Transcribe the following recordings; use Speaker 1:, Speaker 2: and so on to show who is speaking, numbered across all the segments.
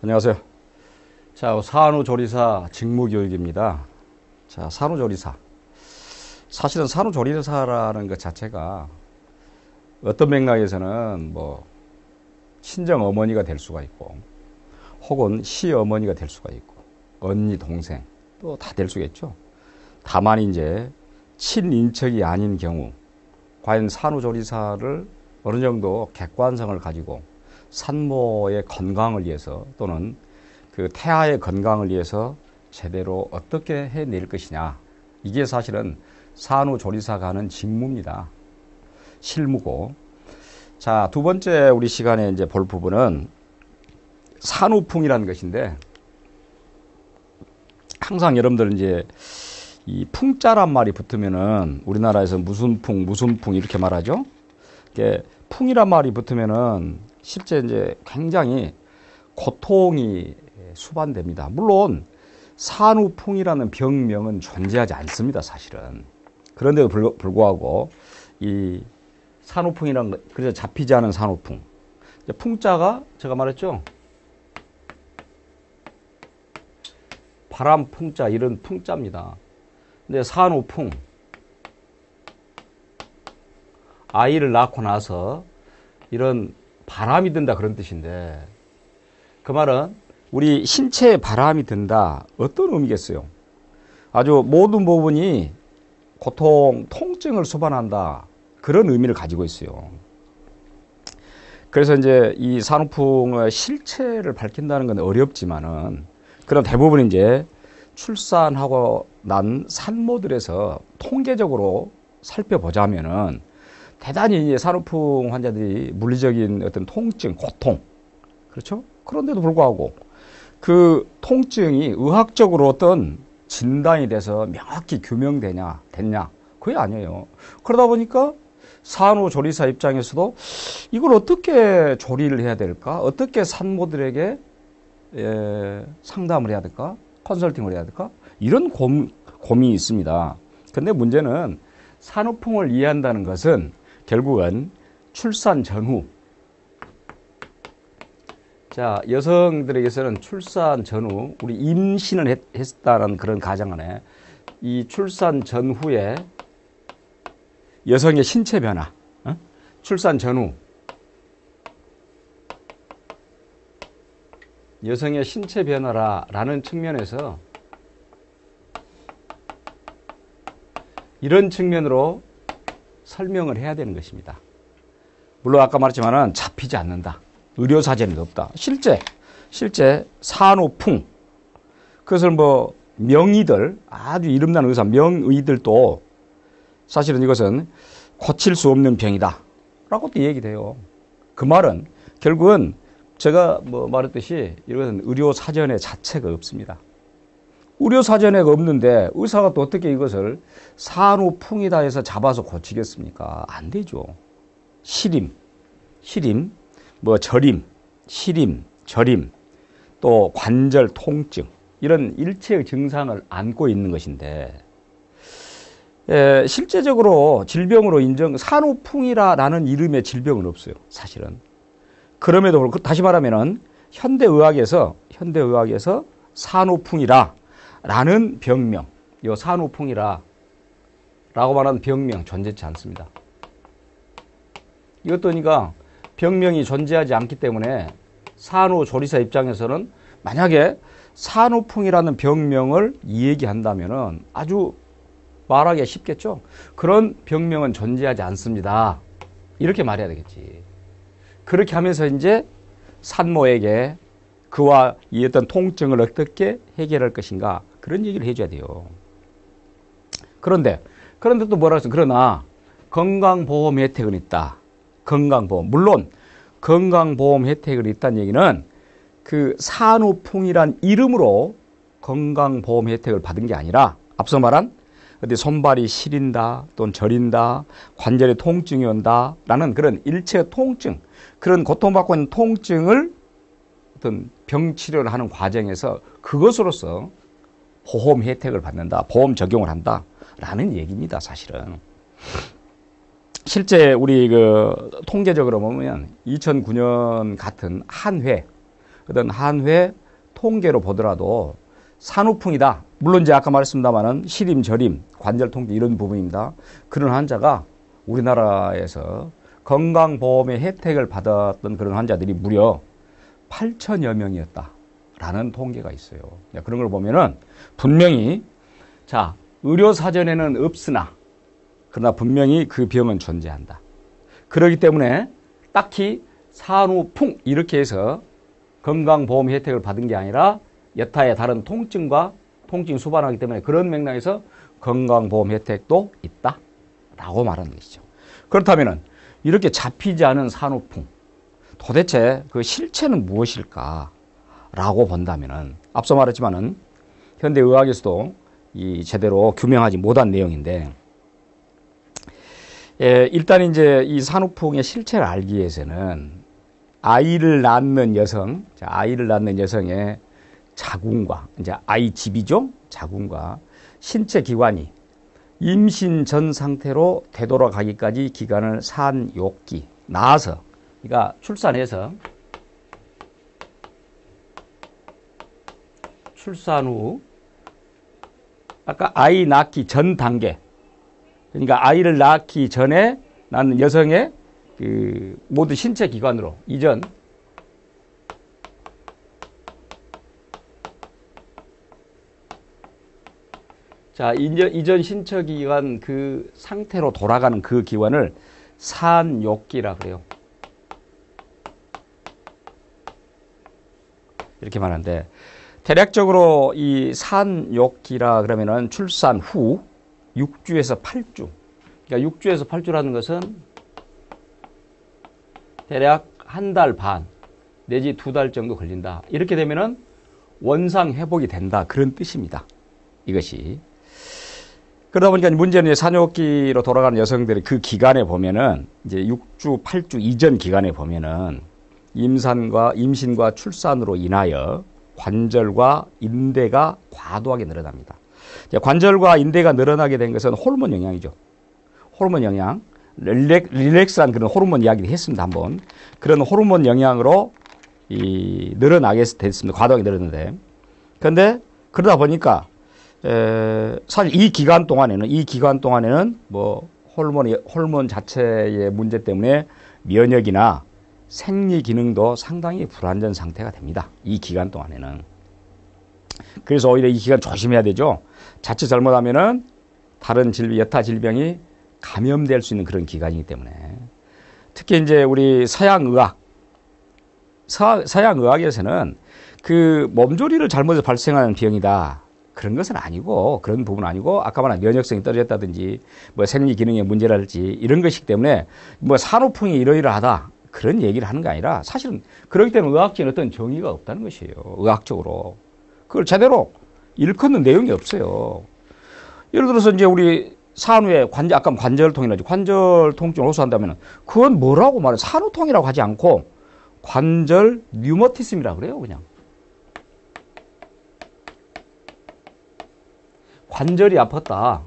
Speaker 1: 안녕하세요. 자, 산후조리사 직무교육입니다. 자, 산후조리사. 사실은 산후조리사라는 것 자체가 어떤 맥락에서는 친정 어머니가 될 수가 있고, 혹은 시어머니가 될 수가 있고, 언니, 동생, 또 다 될 수가 있죠. 다만 이제 친인척이 아닌 경우, 과연 산후조리사를 어느 정도 객관성을 가지고 산모의 건강을 위해서 또는 그 태아의 건강을 위해서 제대로 어떻게 해낼 것이냐. 이게 사실은 산후조리사가 하는 직무입니다. 실무고. 자, 두 번째 우리 시간에 이제 볼 부분은 산후풍이라는 것인데, 항상 여러분들 이제 이 풍자란 말이 붙으면은 우리나라에서 무슨 풍 이렇게 말하죠. 이게 풍이란 말이 붙으면은 실제 이제 굉장히 고통이 수반됩니다. 물론 산후풍이라는 병명은 존재하지 않습니다, 사실은. 그런데도 불구하고 이 산후풍이라는 거, 그래서 잡히지 않은 산후풍. 풍자가 제가 말했죠. 바람 풍자, 이런 풍자입니다. 근데 산후풍, 아이를 낳고 나서 이런 바람이 든다, 그런 뜻인데, 그 말은 우리 신체에 바람이 든다, 어떤 의미겠어요? 아주 모든 부분이 고통, 통증을 수반한다, 그런 의미를 가지고 있어요. 그래서 이제 이 산후풍의 실체를 밝힌다는 건 어렵지만은, 그럼 대부분 이제 출산하고 난 산모들에서 통계적으로 살펴보자면은 대단히 이제 산후풍 환자들이 물리적인 어떤 통증, 고통, 그렇죠? 그런데도 불구하고 그 통증이 의학적으로 어떤 진단이 돼서 명확히 규명되냐, 됐냐? 그게 아니에요. 그러다 보니까 산후조리사 입장에서도 이걸 어떻게 조리를 해야 될까? 어떻게 산모들에게 상담을 해야 될까? 컨설팅을 해야 될까? 이런 고민이 있습니다. 근데 문제는 산후풍을 이해한다는 것은 결국은 출산 전후. 자, 여성들에게서는 출산 전후, 우리 임신을 했다는 그런 가정 안에 이 출산 전후에 여성의 신체 변화, 출산 전후, 여성의 신체 변화라는 측면에서 이런 측면으로 설명을 해야 되는 것입니다. 물론 아까 말했지만은 잡히지 않는다. 의료사전에도 없다. 실제 산후풍, 그것을 명의들, 아주 이름난 의사, 명의들도 사실은 이것은 고칠 수 없는 병이다 라고 또 얘기돼요. 그 말은 결국은 제가 말했듯이 이것은 의료사전의 자체가 없습니다. 의료사전에가 없는데 의사가 또 어떻게 이것을 산후풍이다 해서 잡아서 고치겠습니까? 안 되죠. 시림, 저림, 시림, 저림, 또 관절 통증, 이런 일체의 증상을 안고 있는 것인데, 실제적으로 질병으로 산후풍이라는 이름의 질병은 없어요, 사실은. 그럼에도 불구하고, 다시 말하면은, 현대의학에서 산후풍이라는 병명, 이 산후풍이라고 말하는 병명 존재치 않습니다. 이것도 그러니까 병명이 존재하지 않기 때문에 산후조리사 입장에서는 만약에 산후풍이라는 병명을 얘기한다면은 아주 말하기가 쉽겠죠. 그런 병명은 존재하지 않습니다. 이렇게 말해야 되겠지. 그렇게 하면서 이제 산모에게 그와 이 어떤 통증을 어떻게 해결할 것인가, 그런 얘기를 해줘야 돼요. 그런데 또 뭐라 했어요? 그러나 건강보험 혜택은 있다. 건강보험. 물론 건강보험 혜택을 있다는 얘기는 그 산후풍이란 이름으로 건강보험 혜택을 받은 게 아니라, 앞서 말한 어디 손발이 시린다 또는 저린다, 관절에 통증이 온다 라는 그런 일체 통증, 그런 고통받고 있는 통증을 어떤 병치료를 하는 과정에서 그것으로서 보험 혜택을 받는다, 보험 적용을 한다 라는 얘기입니다, 사실은. 실제 우리 통계적으로 보면 2009년 같은 한 해, 어떤 한 회 통계로 보더라도 산후풍이다. 물론 이제 아까 말했습니다만은 시림, 저림, 관절 통증 이런 부분입니다. 그런 환자가 우리나라에서 건강보험의 혜택을 받았던 그런 환자들이 무려 8천여 명이었다라는 통계가 있어요. 그런 걸 보면은 분명히 자, 의료사전에는 없으나 그러나 분명히 그 병은 존재한다. 그렇기 때문에 딱히 산후풍 이렇게 해서 건강보험 혜택을 받은 게 아니라 여타의 다른 통증과 통증이 수반하기 때문에 그런 맥락에서 건강보험 혜택도 있다라고 말하는 것이죠. 그렇다면 이렇게 잡히지 않은 산후풍 도대체 그 실체는 무엇일까라고 본다면은 앞서 말했지만은 현대의학에서도 이 제대로 규명하지 못한 내용인데 일단 이제 이 산후풍의 실체를 알기 위해서는 아이를 낳는 여성, 아이를 낳는 여성의 자궁과 이제 아이집이죠. 자궁과 신체 기관이 임신 전 상태로 되돌아가기까지 기간을 산욕기 낳아서 그러니까 출산해서 출산 후 아까 아이 낳기 전 단계 그러니까 아이를 낳기 전에 낳는 여성의 그 모든 신체 기관으로 이전 자, 이전 신체 기관 그 상태로 돌아가는 그 기관을 산욕기라 그래요. 이렇게 말하는데 대략적으로 이 산욕기라 그러면은 출산 후 6주에서 8주. 그러니까 6주에서 8주라는 것은 대략 한 달 반 내지 2달 정도 걸린다. 이렇게 되면은 원상 회복이 된다. 그런 뜻입니다. 이것이. 그러다 보니까 문제는 산욕기로 돌아가는 여성들의 그 기간에 보면은 이제 6주, 8주 이전 기간에 보면은 임신과 출산으로 인하여 관절과 인대가 과도하게 늘어납니다. 관절과 인대가 늘어나게 된 것은 호르몬 영향이죠. 호르몬 영향. 릴렉스라는 그런 호르몬 이야기를 했습니다. 한번. 그런 호르몬 영향으로 늘어나게 됐습니다. 과도하게 늘었는데. 그런데 그러다 보니까 사실 이 기간 동안에는 뭐 호르몬 자체의 문제 때문에 면역이나 생리 기능도 상당히 불완전 상태가 됩니다. 이 기간 동안에는. 그래서 오히려 이 기간 조심해야 되죠. 자칫 잘못하면은 다른 여타 질병이 감염될 수 있는 그런 기간이기 때문에. 특히 이제 우리 서양의학에서는 그 몸조리를 잘못해서 발생하는 병이다. 그런 것은 아니고, 그런 부분은 아니고, 아까 말한 면역성이 떨어졌다든지, 뭐 생리 기능의 문제랄지, 이런 것이기 때문에, 뭐 산후풍이 이러이러하다. 그런 얘기를 하는 게 아니라, 사실은, 그렇기 때문에 의학적인 어떤 정의가 없다는 것이에요. 의학적으로. 그걸 제대로 일컫는 내용이 없어요. 예를 들어서 이제 우리 산후에 아까 관절통이라지, 관절 통증을 호소한다면, 그건 뭐라고 말해? 산후통이라고 하지 않고, 관절 류머티즘이라고 그래요, 그냥. 관절이 아팠다.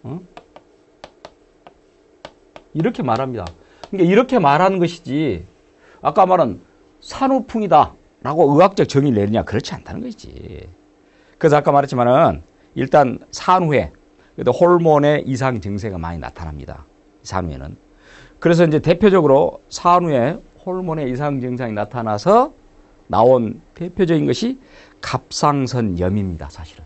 Speaker 1: 어? 이렇게 말합니다. 그러니까 이렇게 말하는 것이지 아까 말한 산후풍이다 라고 의학적 정의를 내리냐 그렇지 않다는 것이지. 그래서 아까 말했지만은 일단 산후에 호르몬의 이상 증세가 많이 나타납니다. 산후에는. 그래서 이제 대표적으로 산후에 호르몬의 이상 증상이 나타나서 나온 대표적인 것이 갑상선염입니다. 사실은.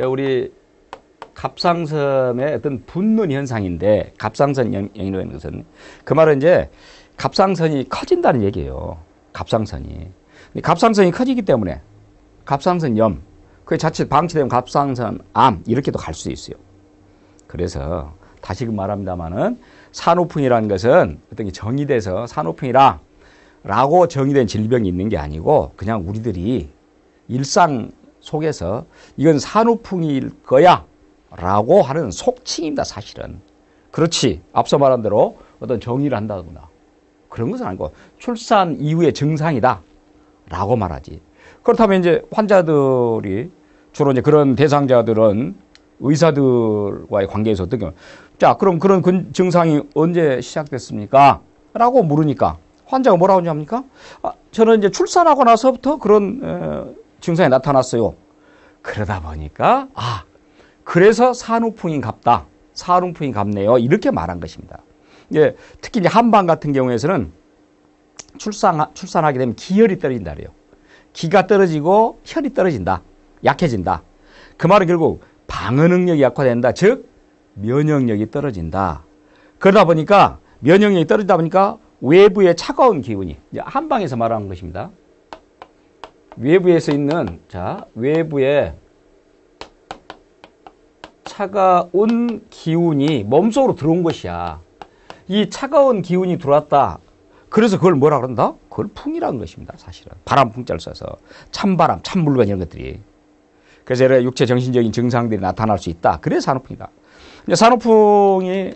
Speaker 1: 우리 갑상선의 어떤 붓는 현상인데 갑상선염이라는 것은 그 말은 이제 갑상선이 커진다는 얘기예요. 갑상선이 커지기 때문에 갑상선염 그게 자칫 방치되면 갑상선암 이렇게도 갈 수 있어요. 그래서 다시금 말합니다만은 산후풍이라는 것은 어떤 게 정의돼서 산후풍이라 라고 정의된 질병이 있는 게 아니고 그냥 우리들이 일상 속에서 이건 산후풍일 거야 라고 하는 속칭입니다. 사실은. 그렇지. 앞서 말한 대로 어떤 정의를 한다거나 그런 것은 아니고 출산 이후의 증상이다 라고 말하지. 그렇다면 이제 환자들이 주로 이제 그런 대상자들은 의사들과의 관계에서 어떻게, 자, 그럼 그런 증상이 언제 시작됐습니까? 라고 물으니까 환자가 뭐라고 하냐니까? 저는 이제 출산하고 나서부터 그런 증상이 나타났어요. 그러다 보니까, 그래서 산후풍이 갑다. 산후풍이 갑네요. 이렇게 말한 것입니다. 예, 특히 이제 한방 같은 경우에서는 출산하게 되면 기혈이 떨어진다 그래요. 기가 떨어지고 혈이 떨어진다. 약해진다. 그 말은 결국 방어 능력이 약화된다. 즉 면역력이 떨어진다. 그러다 보니까 면역력이 떨어지다 보니까 외부의 차가운 기운이, 이제 한방에서 말하는 것입니다. 외부에서 있는, 외부의 차가운 기운이 몸속으로 들어온 것이야. 이 차가운 기운이 들어왔다. 그래서 그걸 뭐라 그런다? 그걸 풍이라는 것입니다. 사실은 바람 풍자를 써서 찬바람, 찬물건 이런 것들이. 그래서 여러 육체 정신적인 증상들이 나타날 수 있다. 그래서 산후풍이다. 이제 산후풍이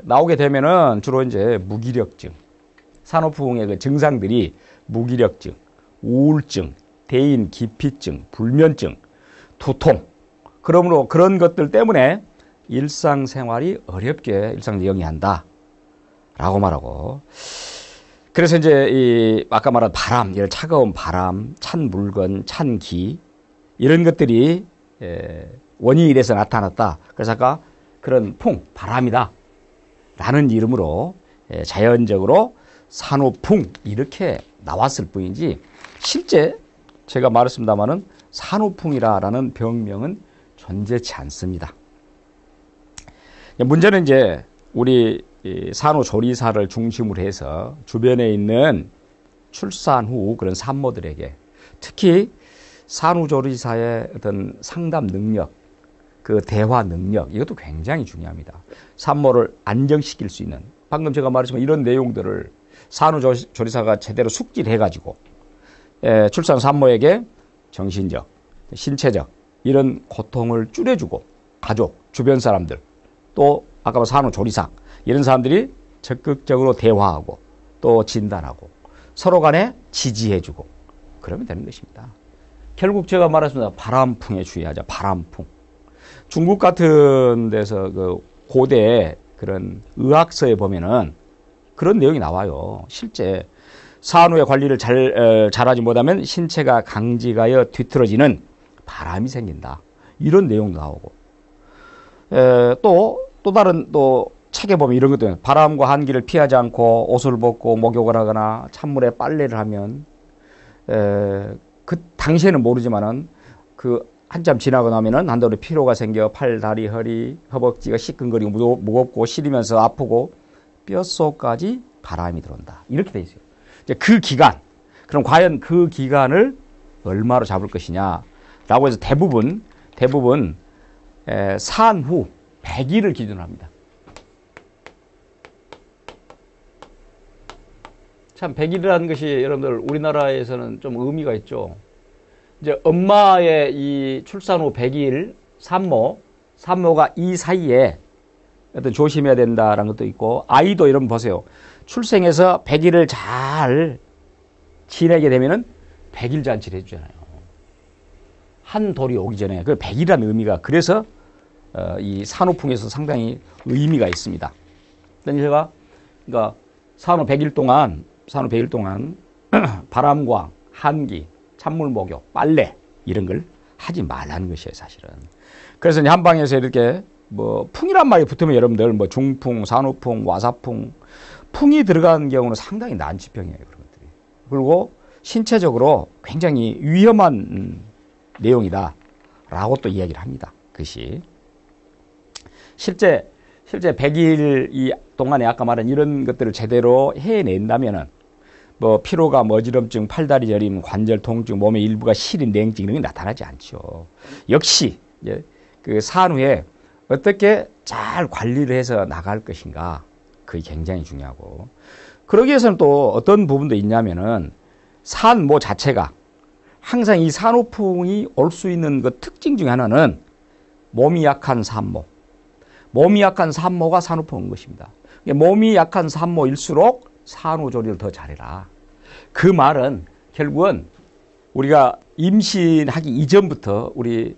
Speaker 1: 나오게 되면은 주로 이제 무기력증, 산후풍의 그 증상들이 무기력증, 우울증, 대인 기피증, 불면증, 두통. 그러므로 그런 것들 때문에 일상생활이 어렵게 일상을 영위한다. 라고 말하고. 그래서 이제 아까 말한 바람, 이런 차가운 바람, 찬 물건, 찬 기, 이런 것들이 원인이 돼서 나타났다. 그래서 아까 그런 풍, 바람이다. 라는 이름으로 자연적으로 산후풍 이렇게 나왔을 뿐이지 실제 제가 말했습니다마는 산후풍이라는 병명은 존재치 않습니다. 문제는 이제 우리 산후조리사를 중심으로 해서 주변에 있는 출산 후 그런 산모들에게 특히 산후조리사의 어떤 상담 능력, 그 대화 능력, 이것도 굉장히 중요합니다. 산모를 안정시킬 수 있는, 방금 제가 말했지만 이런 내용들을 산후조리사가 제대로 숙지해가지고 출산 산모에게 정신적, 신체적 이런 고통을 줄여주고 가족, 주변 사람들, 또 아까 말한 산후조리사 이런 사람들이 적극적으로 대화하고 또 진단하고 서로 간에 지지해주고 그러면 되는 것입니다. 결국 제가 말했습니다. 바람풍에 주의하자. 바람풍. 중국 같은 데서 그 고대 그런 의학서에 보면은 그런 내용이 나와요. 실제 산후의 관리를 잘하지 못하면 신체가 강직하여 뒤틀어지는 바람이 생긴다. 이런 내용도 나오고. 또 다른 책에 보면 이런 것도 바람과 한기를 피하지 않고 옷을 벗고 목욕을 하거나 찬물에 빨래를 하면 그 당시에는 모르지만은 그 한참 지나고 나면은 한동안 피로가 생겨 팔, 다리, 허리, 허벅지가 시큰거리고 무겁고 시리면서 아프고 뼛속까지 바람이 들어온다. 이렇게 돼 있어요. 이제 그 기간, 그럼 과연 그 기간을 얼마로 잡을 것이냐라고 해서 대부분 산후 100일을 기준으로 합니다. 참 100일이라는 것이 여러분들 우리나라에서는 좀 의미가 있죠. 이제 엄마의 이 출산 후 100일 산모가 이 사이에 어떤 조심해야 된다라는 것도 있고, 아이도 여러분 보세요. 출생해서 100일을 잘 지내게 되면은 100일 잔치를 해주잖아요. 한 돌이 오기 전에 그 100일이라는 의미가, 그래서 이 산후풍에서 상당히 의미가 있습니다. 그러니까 산후 100일 동안 바람과 한기, 찬물 목욕, 빨래 이런 걸 하지 말라는 것이에요, 사실은. 그래서 이제 한방에서 이렇게 뭐 풍이란 말이 붙으면 여러분들 뭐 중풍, 산후풍, 와사풍, 풍이 들어간 경우는 상당히 난치병이에요, 그런 것들이. 그리고 신체적으로 굉장히 위험한 내용이다라고 또 이야기를 합니다. 그것이 실제 100일 이 동안에 아까 말한 이런 것들을 제대로 해낸다면은 뭐 피로감, 어지럼증, 팔다리 저림, 관절 통증, 몸의 일부가 시린, 냉증 이런 게 나타나지 않죠. 역시 이제 그 산후에 어떻게 잘 관리를 해서 나갈 것인가, 그게 굉장히 중요하고, 그러기 위해서는 또 어떤 부분도 있냐면은 산모 자체가 항상 이 산후풍이 올 수 있는 그 특징 중에 하나는 몸이 약한 산모. 몸이 약한 산모가 산후풍 온 것입니다. 몸이 약한 산모일수록 산후조리를 더 잘해라. 그 말은 결국은 우리가 임신하기 이전부터 우리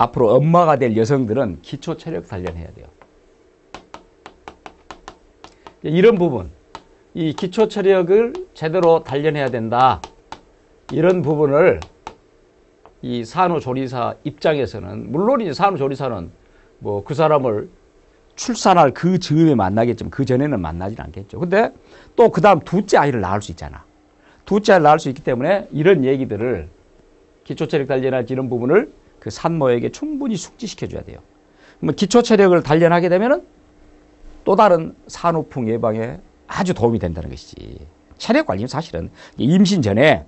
Speaker 1: 앞으로 엄마가 될 여성들은 기초 체력 단련해야 돼요. 이런 부분, 이 기초 체력을 제대로 단련해야 된다. 이런 부분을 이 산후조리사 입장에서는, 물론 이제 산후조리사는 뭐 그 사람을 출산할 그 즈음에 만나겠지만 그 전에는 만나진 않겠죠. 근데 또 그 다음 둘째 아이를 낳을 수 있잖아. 둘째 아이를 낳을 수 있기 때문에 이런 얘기들을 기초체력 단련할지 이런 부분을 그 산모에게 충분히 숙지시켜줘야 돼요. 그러면 기초체력을 단련하게 되면은 또 다른 산후풍 예방에 아주 도움이 된다는 것이지. 체력 관리는 사실은 임신 전에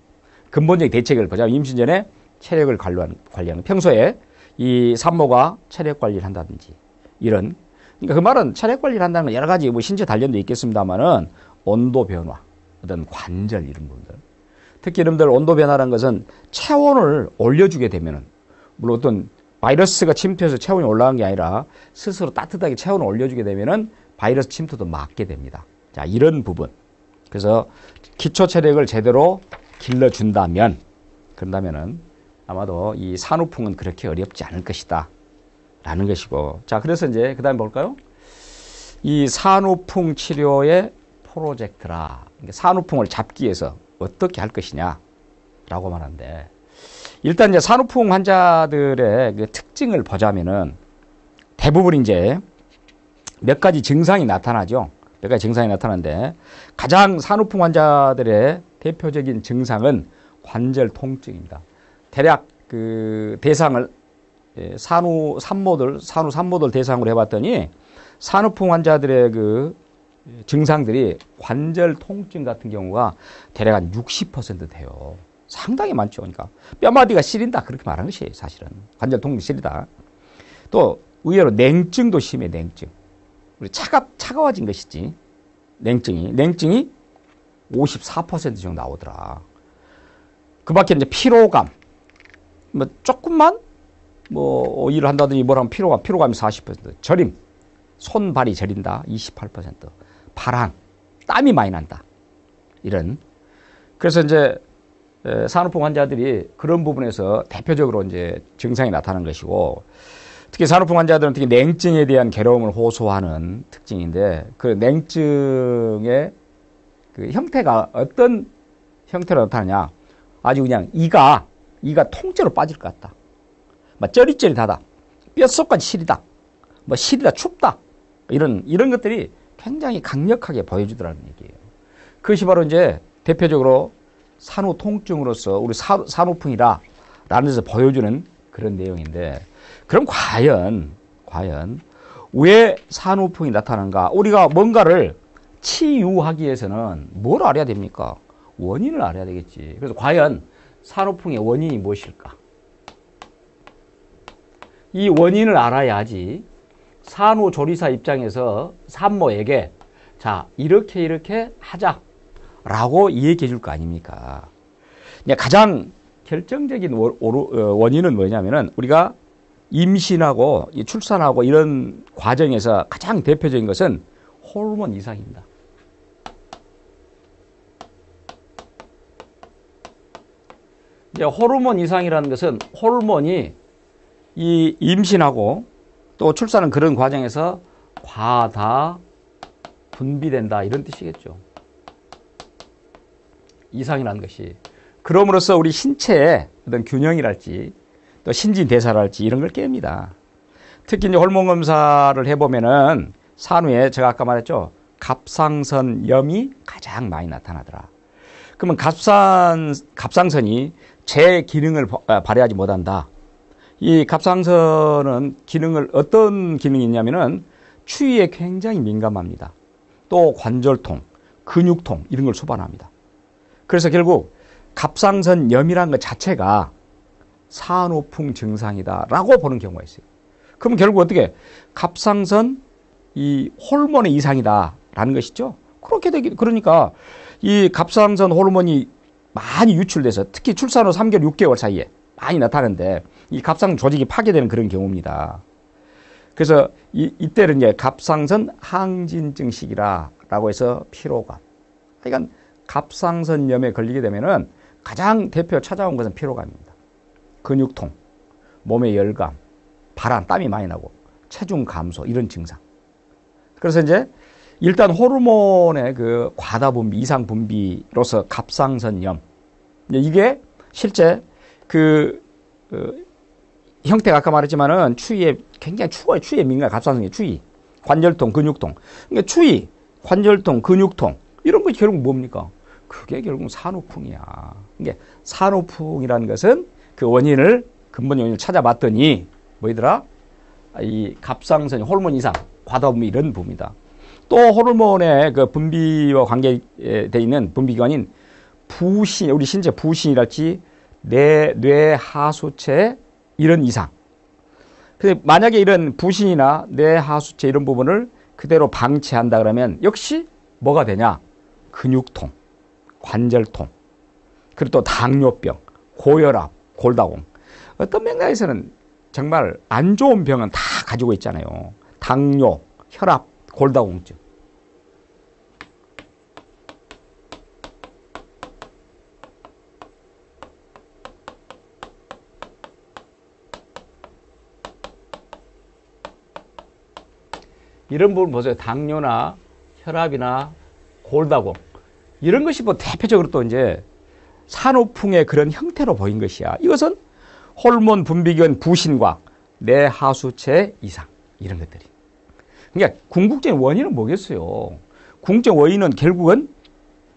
Speaker 1: 근본적인 대책을 보자면 임신 전에 체력을 관리하는 평소에 이 산모가 체력 관리를 한다든지 이런, 그러니까 그 말은 체력 관리를 한다는 건 여러 가지 뭐 신체 단련도 있겠습니다만은 온도 변화, 어떤 관절 이런 부분들. 특히 여러분들 온도 변화라는 것은 체온을 올려주게 되면은, 물론 어떤 바이러스가 침투해서 체온이 올라간 게 아니라 스스로 따뜻하게 체온을 올려주게 되면은 바이러스 침투도 막게 됩니다. 자, 이런 부분. 그래서 기초 체력을 제대로 길러준다면, 그런다면은 아마도 이 산후풍은 그렇게 어렵지 않을 것이다. 라는 것이고. 자, 그래서 이제 그 다음에 볼까요? 이 산후풍 치료의 프로젝트라. 산후풍을 잡기 위해서 어떻게 할 것이냐. 라고 말하는데, 일단 이제 산후풍 환자들의 그 특징을 보자면은 대부분 이제 몇 가지 증상이 나타나죠. 몇 가지 증상이 나타나는데, 가장 산후풍 환자들의 대표적인 증상은 관절 통증입니다. 대략 그 대상을 산후 산모들 대상으로 해봤더니 산후풍 환자들의 그 증상들이 관절 통증 같은 경우가 대략 한 60% 돼요. 상당히 많죠. 그러니까 뼈마디가 시린다 그렇게 말하는 것이에요. 사실은 관절 통증 시리다. 또 의외로 냉증도 심해. 냉증. 우리 차가워진 것이지. 냉증이 54% 정도 나오더라. 그 밖에 이제 피로감, 뭐 조금만 뭐 일을 한다든지 뭘 하면 피로감이 40%, 저림, 손발이 저린다 28%, 발항, 땀이 많이 난다. 이런. 그래서 이제 산후풍 환자들이 그런 부분에서 대표적으로 이제 증상이 나타나는 것이고, 특히 산후풍 환자들은 특히 냉증에 대한 괴로움을 호소하는 특징인데, 그 냉증의 그 형태가 어떤 형태로 나타나냐. 아주 그냥 이가 통째로 빠질 것 같다. 막 쩌릿쩌릿하다. 뼛속까지 시리다. 뭐 시리다, 춥다. 이런 것들이 굉장히 강력하게 보여주더라는 얘기예요. 그것이 바로 이제 대표적으로 산후 통증으로서 우리 산후풍이라 라는 데서 보여주는 그런 내용인데, 그럼 과연 왜 산후풍이 나타나는가? 우리가 뭔가를 치유하기 위해서는 뭘 알아야 됩니까? 원인을 알아야 되겠지. 그래서 과연 산후풍의 원인이 무엇일까? 이 원인을 알아야지 산후조리사 입장에서 산모에게 자, 이렇게 하자라고 얘기해 줄 거 아닙니까? 가장 결정적인 원인은 뭐냐면은 우리가 임신하고 출산하고 이런 과정에서 가장 대표적인 것은 호르몬 이상입니다. 이제 호르몬 이상이라는 것은 호르몬이 이 임신하고 또 출산은 그런 과정에서 과다 분비된다 이런 뜻이겠죠. 이상이라는 것이. 그럼으로써 우리 신체의 어떤 균형이랄지 또 신진대사랄지 이런 걸 깹니다. 특히 이제 호르몬 검사를 해보면은 산후에 제가 아까 말했죠. 갑상선염이 가장 많이 나타나더라. 그러면 갑상선이 제 기능을 발휘하지 못한다. 이 갑상선은 어떤 기능이 있냐면은 추위에 굉장히 민감합니다. 또 관절통, 근육통 이런 걸 수반합니다. 그래서 결국 갑상선염이라는 것 자체가 산후풍 증상이다라고 보는 경우가 있어요. 그럼 결국 어떻게 갑상선 이 호르몬의 이상이다라는 것이죠. 그러니까 이 갑상선 호르몬이 많이 유출돼서 특히 출산 후 3개월, 6개월 사이에 많이 나타나는데 이 갑상 조직이 파괴되는 그런 경우입니다. 그래서 이때는 이제 갑상선 항진증 시기라고 해서 피로감. 그러니까 갑상선염에 걸리게 되면은 가장 대표 찾아온 것은 피로감입니다. 근육통, 몸의 열감, 발한, 땀이 많이 나고, 체중 감소, 이런 증상. 그래서 이제 일단 호르몬의 그 과다 분비, 이상 분비로서 갑상선염. 이게 실제 형태가 아까 말했지만은 추위에 굉장히 추워요. 추위에 민감해. 갑상선의 추위, 관절통, 근육통. 그러니까 추위, 관절통, 근육통 이런 것이 결국 뭡니까? 그게 결국 산후풍이야. 이게 산후풍이라는 것은 그 원인을 근본 원인을 찾아봤더니 뭐이더라? 이 갑상선 호르몬 이상, 과다 분비 이런 부분이다. 또 호르몬의 그 분비와 관계되어 있는 분비기관인 부신, 우리 신체 부신이랄지 뇌 하수체 이런 이상. 근데 만약에 이런 부신이나 뇌 하수체 이런 부분을 그대로 방치한다 그러면 역시 뭐가 되냐? 근육통, 관절통, 그리고 또 당뇨병, 고혈압, 골다공. 어떤 맥락에서는 정말 안 좋은 병은 다 가지고 있잖아요. 당뇨, 혈압, 골다공증. 이런 부분 보세요. 당뇨나 혈압이나 골다공. 이런 것이 뭐 대표적으로 또 이제 산후풍의 그런 형태로 보인 것이야. 이것은 호르몬 분비기관 부신과 뇌하수체 이상. 이런 것들이. 그러니까 궁극적인 원인은 뭐겠어요? 궁극적인 원인은 결국은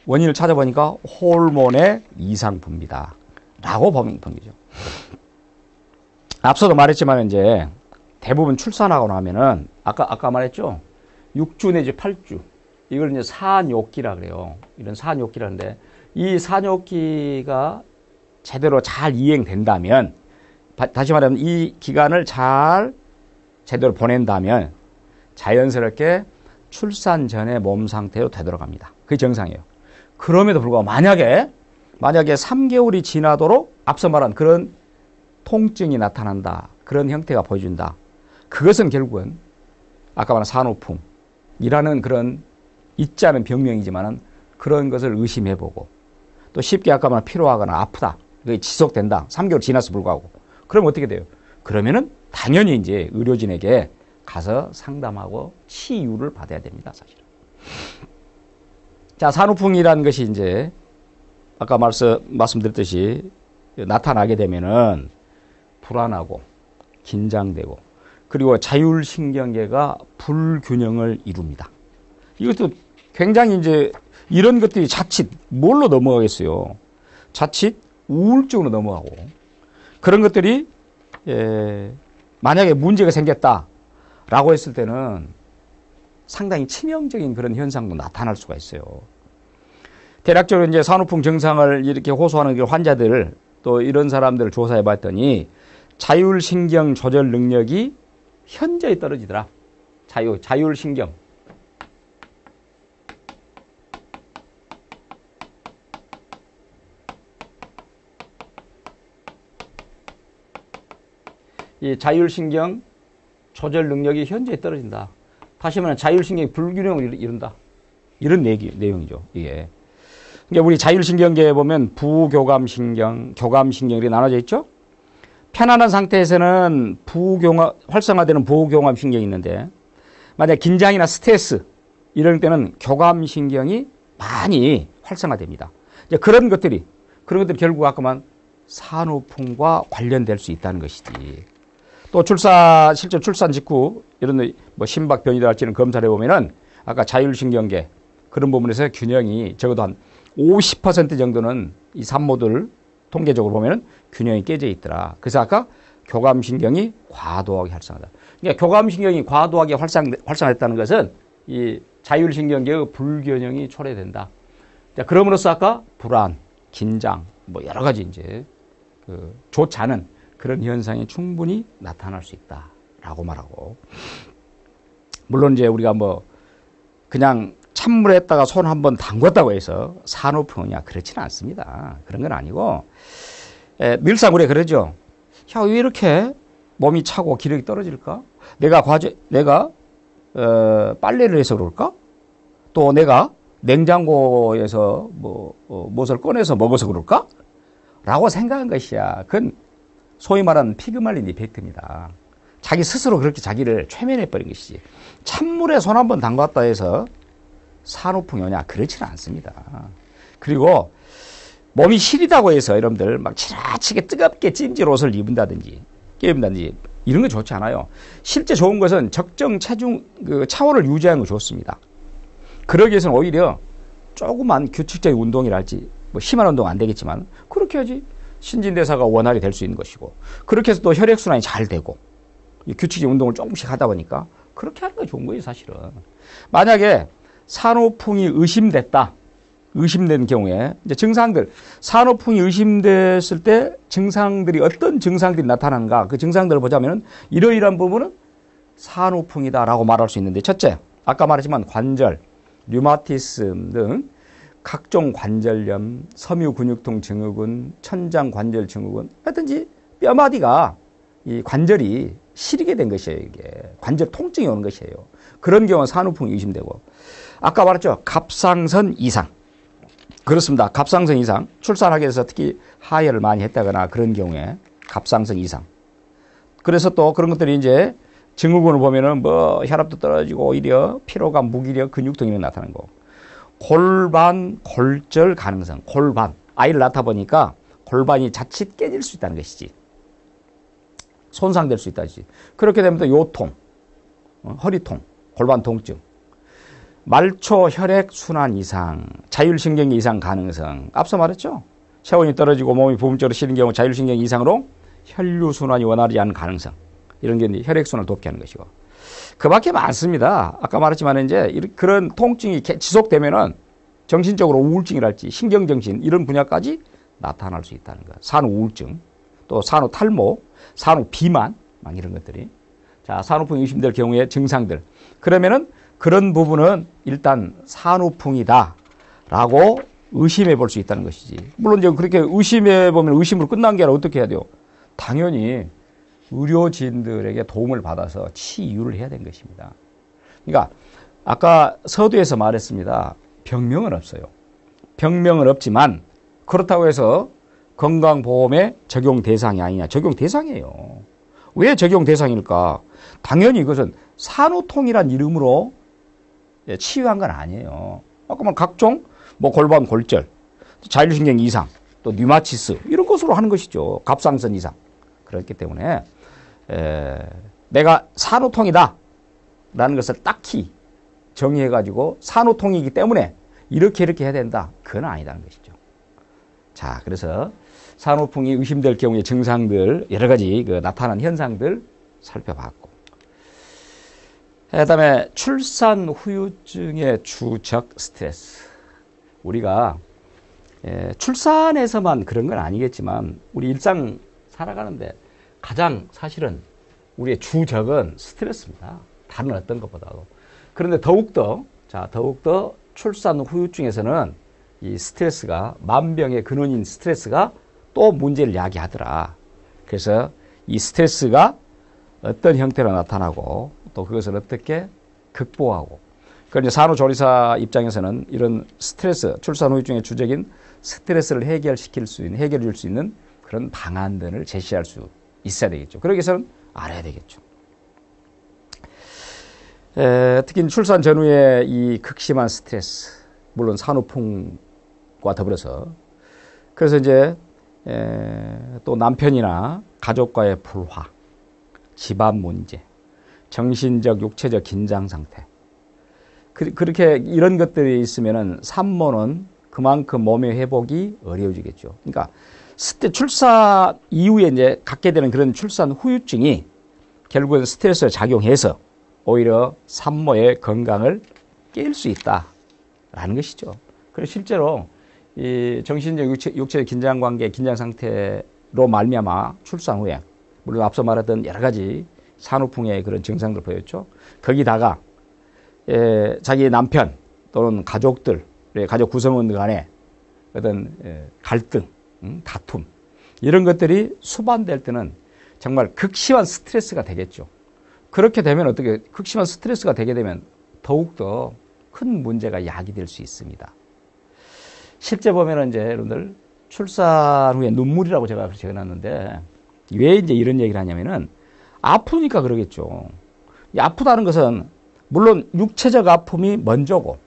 Speaker 1: 원인을 찾아보니까 호르몬의 이상 분비다. 라고 보는 거죠. 앞서도 말했지만 이제 대부분 출산하고 나면은 아까 말했죠. 6주 내지 8주. 이걸 이제 산욕기라 그래요. 이런 산욕기라는데 이 산욕기가 제대로 잘 이행된다면 다시 말하면 이 기간을 잘 제대로 보낸다면 자연스럽게 출산 전의 몸 상태로 되돌아갑니다. 그게 정상이에요. 그럼에도 불구하고 만약에 3개월이 지나도록 앞서 말한 그런 통증이 나타난다. 그런 형태가 보여준다. 그것은 결국은 아까 말한 산후풍이라는 그런 있지 않은 병명이지만은 그런 것을 의심해보고 또 쉽게 아까 말한 피로하거나 아프다. 그게 지속된다. 3개월 지나서 불구하고. 그럼 어떻게 돼요? 그러면은 당연히 이제 의료진에게 가서 상담하고 치유를 받아야 됩니다, 사실은. 자, 산후풍이라는 것이 이제 아까 말씀드렸듯이 나타나게 되면은 불안하고 긴장되고 그리고 자율신경계가 불균형을 이룹니다. 이것도 굉장히 이제 이런 것들이 자칫 뭘로 넘어가겠어요? 자칫 우울증으로 넘어가고 그런 것들이 만약에 문제가 생겼다라고 했을 때는 상당히 치명적인 그런 현상도 나타날 수가 있어요. 대략적으로 이제 산후풍 증상을 이렇게 호소하는 환자들 또 이런 사람들을 조사해 봤더니 자율신경 조절 능력이 현저히 떨어지더라. 자율신경. 이 자율신경 조절 능력이 현저히 떨어진다. 다시 말하면 자율신경이 불균형을 이룬다. 이런 내용이죠. 이게. 그러니까 우리 자율신경계에 보면 부교감신경, 교감신경 이렇게 나눠져 있죠. 편안한 상태에서는 활성화되는 부교감신경이 있는데 만약 긴장이나 스트레스 이럴 때는 교감신경이 많이 활성화됩니다. 이제 그런 것들이 결국 아까 말 산후풍과 관련될 수 있다는 것이지. 또 실제 출산 직후 이런 뭐 심박변이랄지는 검사를 해보면은 아까 자율신경계 그런 부분에서 균형이 적어도 한 50% 정도는 이 산모들 통계적으로 보면은 균형이 깨져 있더라. 그래서 아까 교감신경이 과도하게 활성화다. 그러니까 교감신경이 과도하게 활성화됐다는 것은 이 자율신경계의 불균형이 초래된다. 자, 그럼으로써 아까 불안, 긴장, 뭐 여러 가지 이제 좋지 않은 그런 현상이 충분히 나타날 수 있다라고 말하고. 물론 이제 우리가 뭐 그냥 찬물에다가 손 한번 담궜다고 해서 산후풍이냐 그렇지는 않습니다. 그런 건 아니고 늘상 우리가 그러죠. 야, 왜 이렇게 몸이 차고 기력이 떨어질까? 내가 빨래를 해서 그럴까? 또 내가 냉장고에서 무엇을 꺼내서 먹어서 그럴까? 라고 생각한 것이야. 그건 소위 말하는 피그말린 이펙트입니다. 자기 스스로 그렇게 자기를 최면해버린 것이지. 찬물에 손 한번 담갔다 해서 산후풍이 오냐? 그렇지는 않습니다. 그리고 몸이 시리다고 해서 여러분들 막 지나치게 뜨겁게 찜질 옷을 입은다든지 이런 거 좋지 않아요. 실제 좋은 것은 적정 체중 차원을 유지하는 거 좋습니다. 그러기 위해서는 오히려 조그만 규칙적인 운동이랄지 뭐 심한 운동 안 되겠지만 그렇게 해야지 신진대사가 원활히 될 수 있는 것이고, 그렇게 해서 또 혈액순환이 잘 되고, 규칙적인 운동을 조금씩 하다 보니까 그렇게 하는 게 좋은 거예요, 사실은. 만약에 산후풍이 의심된 경우에 이제 증상들, 산후풍이 의심됐을 때 증상들이 어떤 증상들이 나타나는가, 그 증상들을 보자면 이러이러한 부분은 산후풍이다라고 말할 수 있는데, 첫째, 아까 말했지만 관절, 류마티즘 등 각종 관절염, 섬유근육통 증후군, 천장관절 증후군, 하여튼지 뼈마디가 이 관절이 시리게 된 것이에요. 이게 관절 통증이 오는 것이에요. 그런 경우는 산후풍이 의심되고, 아까 말했죠, 갑상선 이상. 그렇습니다. 갑상선 이상, 출산하게 돼서 특히 하혈을 많이 했다거나 그런 경우에 갑상선 이상. 그래서 또 그런 것들이 이제 증후군을 보면은 뭐 혈압도 떨어지고 오히려 피로감, 무기력, 근육통 이런 나타나는 거. 골반 골절 가능성. 골반, 아이를 낳다 보니까 골반이 자칫 깨질 수 있다는 것이지. 손상될 수 있다지. 그렇게 되면 또 요통, 허리통, 골반 통증, 말초 혈액 순환 이상, 자율신경계 이상 가능성. 앞서 말했죠. 체온이 떨어지고 몸이 부분적으로 시린 경우 자율신경 이상으로 혈류 순환이 원활하지 않은 가능성. 이런 게 혈액 순환을 돕게 하는 것이고. 그 밖에 많습니다. 아까 말했지만 이제 그런 통증이 지속되면은 정신적으로 우울증이랄지 신경정신 이런 분야까지 나타날 수 있다는 거예요. 산후우울증, 또 산후탈모, 산후비만, 막 이런 것들이. 자, 산후풍이 의심될 경우에 증상들. 그러면은 그런 부분은 일단 산후풍이다라고 의심해 볼 수 있다는 것이지. 물론 이제 그렇게 의심해 보면 의심으로 끝난 게 아니라 어떻게 해야 돼요? 당연히 의료진들에게 도움을 받아서 치유를 해야 되는 것입니다. 그러니까 아까 서두에서 말했습니다. 병명은 없어요. 병명은 없지만 그렇다고 해서 건강보험의 적용 대상이 아니냐. 적용 대상이에요. 왜 적용 대상일까? 당연히 이것은 산후통이란 이름으로 치유한 건 아니에요. 아까 말 각종 뭐 골반 골절, 자율신경 이상, 또 류마티스 이런 것으로 하는 것이죠. 갑상선 이상. 그렇기 때문에 내가 산후통이다 라는 것을 딱히 정의해가지고 산후통이기 때문에 이렇게 해야 된다. 그건 아니다는 것이죠. 자, 그래서 산후풍이 의심될 경우의 증상들, 여러 가지 나타나는 현상들 살펴봤고, 그다음에 출산 후유증의 주적 스트레스. 우리가 출산에서만 그런 건 아니겠지만 우리 일상 살아가는데 가장 사실은 우리의 주적은 스트레스입니다. 다른 어떤 것보다도. 그런데 더욱더 출산 후유증에서는 이 스트레스가, 만병의 근원인 스트레스가 또 문제를 야기하더라. 그래서 이 스트레스가 어떤 형태로 나타나고 또 그것을 어떻게 극복하고, 그런데 산후조리사 입장에서는 이런 스트레스, 출산 후유증의 주적인 스트레스를 해결해 줄 수 있는 그런 방안들을 제시할 수 있어야 되겠죠. 그러기 위해서는 알아야 되겠죠. 특히 출산 전후의 이 극심한 스트레스, 물론 산후풍과 더불어서, 그래서 이제 또 남편이나 가족과의 불화, 집안 문제, 정신적, 육체적 긴장 상태, 그렇게 이런 것들이 있으면은 산모는 그만큼 몸의 회복이 어려워지겠죠. 그러니까 출산 이후에 이제 갖게 되는 그런 출산 후유증이 결국은 스트레스에 작용해서 오히려 산모의 건강을 깰 수 있다라는 것이죠. 그래서 실제로 이 정신적, 육체적 긴장 관계, 긴장 상태로 말미암아 출산 후에, 물론 앞서 말했던 여러 가지 산후풍의 그런 증상들 보였죠. 거기다가 자기 남편 또는 가족들, 가족 구성원들 간에 어떤 갈등, 다툼 이런 것들이 수반될 때는 정말 극심한 스트레스가 되겠죠. 그렇게 되면 어떻게, 극심한 스트레스가 되게 되면 더욱더 큰 문제가 야기될 수 있습니다. 실제 보면은 이제 여러분들 출산 후에 눈물이라고 제가 적어놨는데 왜 이제 이런 얘기를 하냐면은 아프니까 그러겠죠. 이 아프다는 것은 물론 육체적 아픔이 먼저고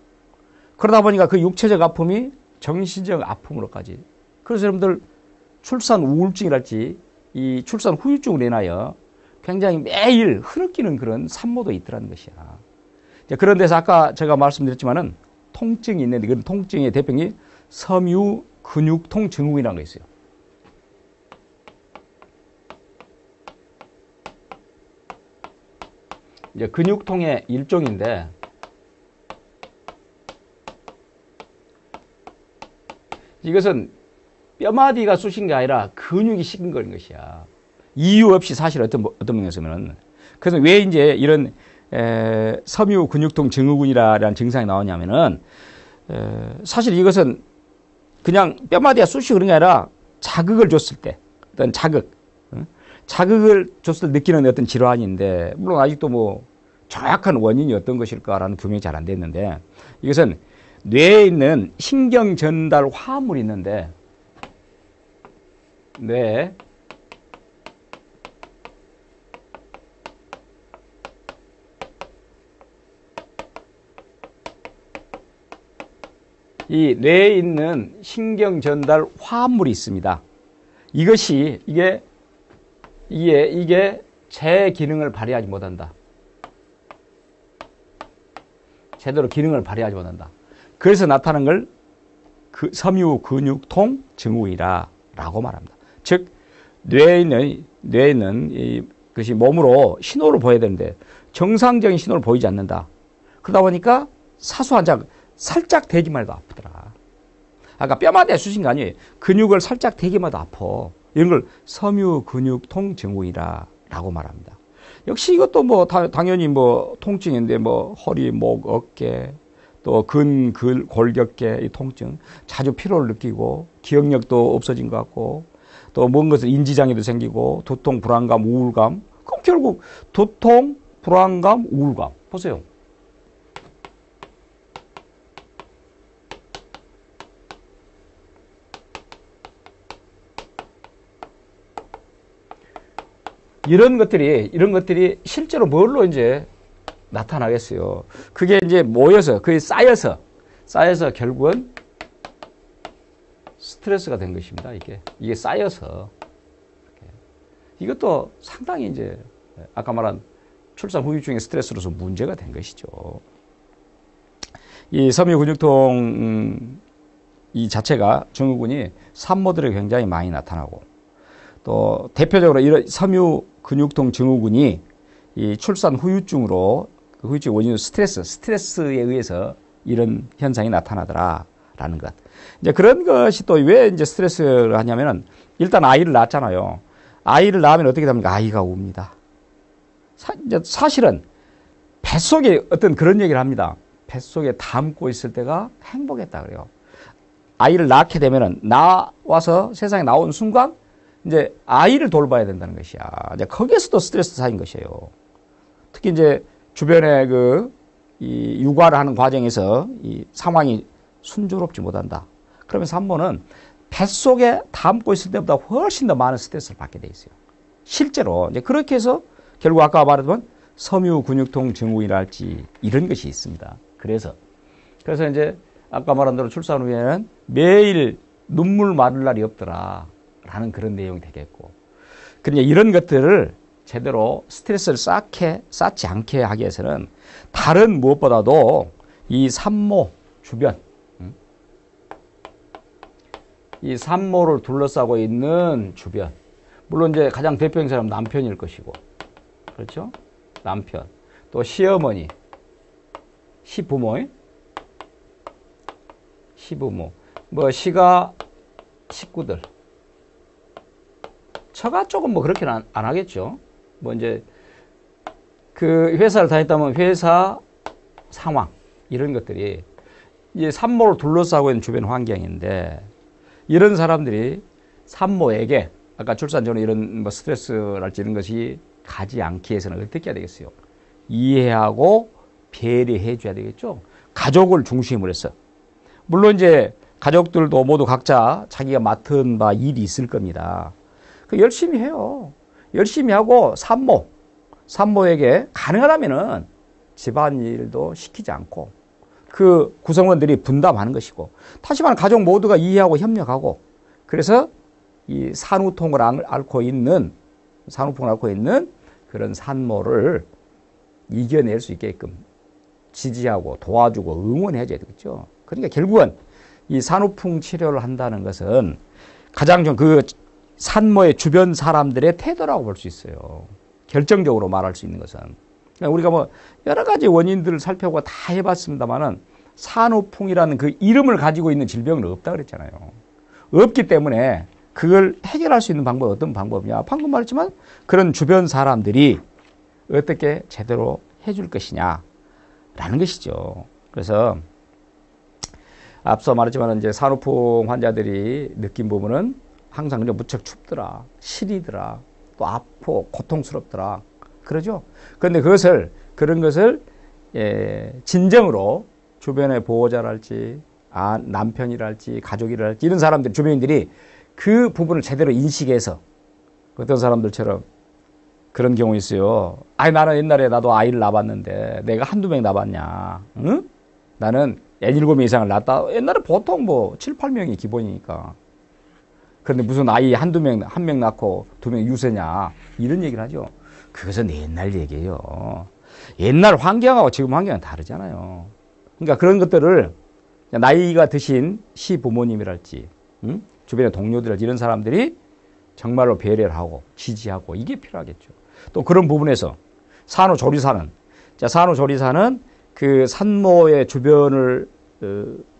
Speaker 1: 그러다 보니까 그 육체적 아픔이 정신적 아픔으로까지. 그래서 여러분들 출산 우울증이랄지 이 출산 후유증으로 인하여 굉장히 매일 흐느끼는 그런 산모도 있더라는 것이야. 그런 데서 아까 제가 말씀드렸지만은 통증이 있는데 그런 통증의 대표이 섬유 근육통 증후군이라는 거 있어요. 이제 근육통의 일종인데 이것은 뼈마디가 쑤신 게 아니라 근육이 식은 거는 것이야. 이유 없이 사실 어떤 면에서는. 그래서 왜 이제 이런 섬유 근육통 증후군이라는 증상이 나오냐면은 사실 이것은 그냥 뼈마디가 쑤시고 그런 게 아니라 자극을 줬을 때 어떤 자극을 줬을 때 느끼는 어떤 질환인데 물론 아직도 뭐 정확한 원인이 어떤 것일까라는 규명이 잘 안 됐는데 이것은 뇌에 있는 신경 전달 화합물이 있는데 뇌에 이 뇌에 있는 신경 전달 화합물이 있습니다. 이게 제 기능을 발휘하지 못한다. 제대로 기능을 발휘하지 못한다. 그래서 나타나는 걸 그 섬유 근육통 증후군이라고 말합니다. 즉 뇌에 있는 것이 몸으로 신호를 보여야 되는데 정상적인 신호를 보이지 않는다. 그러다 보니까 사소한 살짝 대기만 해도 아프더라. 아까 뼈마디에 쑤신 거 아니에요. 근육을 살짝 대기만 해도 아파. 이런 걸 섬유 근육통 증후군이라고 말합니다. 역시 이것도 뭐 당연히 뭐 통증인데 뭐 허리, 목, 어깨 또 골격계 이 통증 자주 피로를 느끼고 기억력도 없어진 것 같고 또 뭔 것을 인지장애도 생기고 두통, 불안감, 우울감. 그럼 결국 두통, 불안감, 우울감. 보세요. 이런 것들이 실제로 뭘로 이제 나타나겠어요. 그게 이제 모여서, 그게 쌓여서 결국은 스트레스가 된 것입니다. 이게 쌓여서. 이것도 상당히 이제 아까 말한 출산 후유증의 스트레스로서 문제가 된 것이죠. 이 섬유 근육통 이 자체가 증후군이 산모들에 굉장히 많이 나타나고 또 대표적으로 이런 섬유 근육통 증후군이 이 출산 후유증으로 그 후유증 원인은 스트레스에 의해서 이런 현상이 나타나더라라는 것. 이제 그런 것이 또 왜 이제 스트레스를 하냐면은 일단 아이를 낳았잖아요. 아이를 낳으면 어떻게 됩니까? 아이가 웁니다. 사실은 뱃속에 어떤 그런 얘기를 합니다. 뱃속에 담고 있을 때가 행복했다 그래요. 아이를 낳게 되면은 나와서 세상에 나온 순간 이제 아이를 돌봐야 된다는 것이야. 이제 거기에서도 스트레스 쌓인 것이에요. 특히 이제 주변에 이 육아를 하는 과정에서 이 상황이 순조롭지 못한다. 그러면 산모는 뱃속에 담고 있을 때보다 훨씬 더 많은 스트레스를 받게 돼 있어요. 실제로 이제 그렇게 해서 결국 아까 말했던 섬유 근육통 증후군이랄지 이런 것이 있습니다. 그래서 이제 아까 말한 대로 출산 후에는 매일 눈물 마를 날이 없더라. 라는 그런 내용이 되겠고. 그러니까 이런 것들을 제대로 스트레스를 쌓지 않게 하기 위해서는 다른 무엇보다도 이 산모 주변, 이 산모를 둘러싸고 있는 주변. 물론 이제 가장 대표적인 사람은 남편일 것이고. 그렇죠? 남편. 또 시어머니, 시부모, 뭐 시가 식구들. 처가 쪽은 뭐 그렇게는 안 하겠죠. 뭐 이제 그 회사를 다녔다면 회사 상황 이런 것들이 이제 산모를 둘러싸고 있는 주변 환경인데 이런 사람들이 산모에게 아까 출산 전에 이런 뭐 스트레스랄지 이런 것이 가지 않기 위해서는 어떻게 해야 되겠어요? 이해하고 배려해 줘야 되겠죠. 가족을 중심으로 해서. 물론 이제 가족들도 모두 각자 자기가 맡은 바 일이 있을 겁니다. 열심히 해요. 열심히 하고 산모, 산모에게 가능하다면은 집안일도 시키지 않고 그 구성원들이 분담하는 것이고, 다시 말하면 가족 모두가 이해하고 협력하고, 그래서 이 산후풍을 앓고 있는 그런 산모를 이겨낼 수 있게끔 지지하고 도와주고 응원해줘야 되겠죠. 그러니까 결국은 이 산후풍 치료를 한다는 것은 가장 좀 그 산모의 주변 사람들의 태도라고 볼 수 있어요. 결정적으로 말할 수 있는 것은. 우리가 뭐 여러 가지 원인들을 살펴보고 다 해봤습니다만은 산후풍이라는 그 이름을 가지고 있는 질병은 없다 그랬잖아요. 없기 때문에 그걸 해결할 수 있는 방법은 어떤 방법이냐. 방금 말했지만 그런 주변 사람들이 어떻게 제대로 해줄 것이냐라는 것이죠. 그래서 앞서 말했지만 이제 산후풍 환자들이 느낀 부분은 항상 그냥 무척 춥더라, 시리더라, 또 아프고 고통스럽더라. 그러죠. 그런데 그런 것을 진정으로 주변의 보호자랄지, 남편이랄지, 가족이랄지 이런 사람들, 주변인들이 그 부분을 제대로 인식해서 어떤 사람들처럼 그런 경우 있어요. 아니, 나는 옛날에 나도 아이를 낳았는데 내가 한두 명 낳았냐. 응? 나는 N7명 이상을 낳았다. 옛날에 보통 뭐 7, 8명이 기본이니까. 그런데 무슨 아이 한두 명, 한 명 낳고 두 명 유세냐. 이런 얘기를 하죠. 그것은 옛날 얘기예요. 옛날 환경하고 지금 환경은 다르잖아요. 그러니까 그런 것들을 나이가 드신 시부모님이랄지, 응? 주변의 동료들이랄지 이런 사람들이 정말로 배려를 하고 지지하고 이게 필요하겠죠. 또 그런 부분에서 산후조리사는 그 산모의 주변을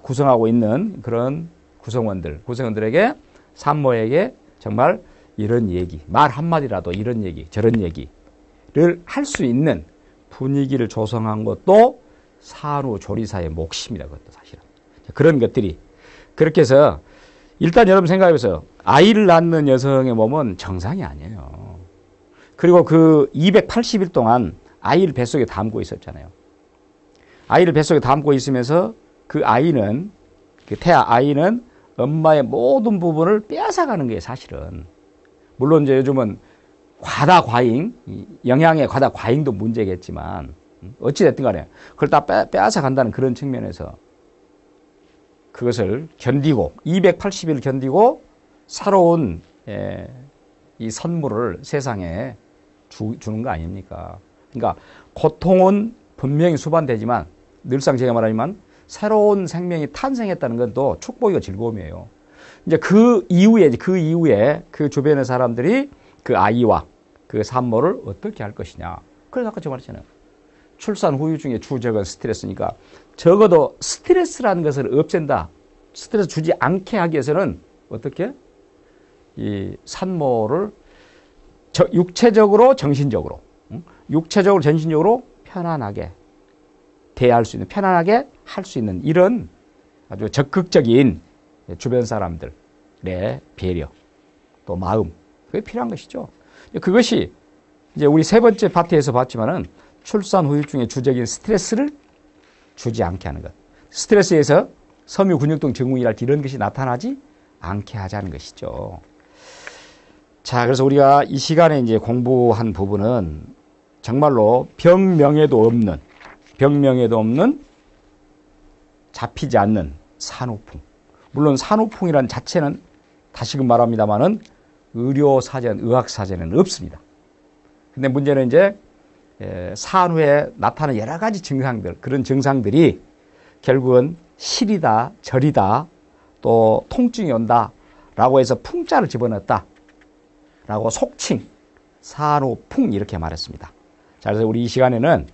Speaker 1: 구성하고 있는 그런 구성원들에게 산모에게 정말 이런 얘기, 말 한마디라도 이런 얘기, 저런 얘기를 할 수 있는 분위기를 조성한 것도 산후조리사의 몫입니다. 그것도 사실은. 그런 것들이. 그렇게 해서 일단 여러분 생각해보세요. 아이를 낳는 여성의 몸은 정상이 아니에요. 그리고 그 280일 동안 아이를 뱃속에 담고 있었잖아요. 아이를 뱃속에 담고 있으면서 그 아이는, 그 태아 아이는 엄마의 모든 부분을 빼앗아가는 거예요, 사실은. 물론 이제 요즘은 과다 과잉, 영양의 과다 과잉도 문제겠지만, 어찌됐든 간에 그걸 다 빼앗아 간다는 그런 측면에서 그것을 견디고, 280일 견디고, 새로운 이 선물을 세상에 주는 거 아닙니까? 그러니까 고통은 분명히 수반되지만, 늘상 제가 말하지만, 새로운 생명이 탄생했다는 건 또 축복이고 즐거움이에요. 이제 그 이후에 그 주변의 사람들이 그 아이와 그 산모를 어떻게 할 것이냐. 그래서 아까 제가 말했잖아요. 출산 후유증의 주적은 스트레스니까 적어도 스트레스라는 것을 없앤다. 스트레스 주지 않게 하기 위해서는 어떻게? 이 산모를 육체적으로 정신적으로 편안하게 대할 수 있는, 편안하게 할 수 있는 이런 아주 적극적인 주변 사람들의 배려, 또 마음, 그게 필요한 것이죠. 그것이 이제 우리 세 번째 파트에서 봤지만은 출산 후유증의 주적인 스트레스를 주지 않게 하는 것. 스트레스에서 섬유 근육통 증후군이랄지 이런 것이 나타나지 않게 하자는 것이죠. 자, 그래서 우리가 이 시간에 이제 공부한 부분은 정말로 병명에도 없는 잡히지 않는 산후풍. 물론 산후풍이라는 자체는 다시금 말합니다만은 의학사전에는 없습니다. 근데 문제는 이제 산후에 나타나는 여러 가지 증상들, 그런 증상들이 결국은 실이다, 절이다, 또 통증이 온다 라고 해서 풍자를 집어넣었다 라고 속칭 산후풍 이렇게 말했습니다. 자, 그래서 우리 이 시간에는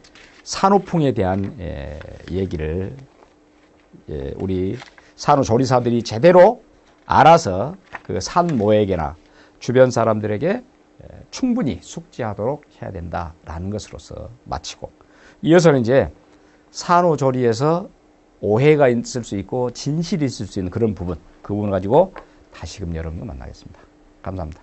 Speaker 1: 산후풍에 대한 얘기를 우리 산후조리사들이 제대로 알아서 그 산모에게나 주변 사람들에게 충분히 숙지하도록 해야 된다라는 것으로서 마치고, 이어서는 이제 산후조리에서 오해가 있을 수 있고 진실이 있을 수 있는 그런 부분, 그 부분을 가지고 다시금 여러분과 만나겠습니다. 감사합니다.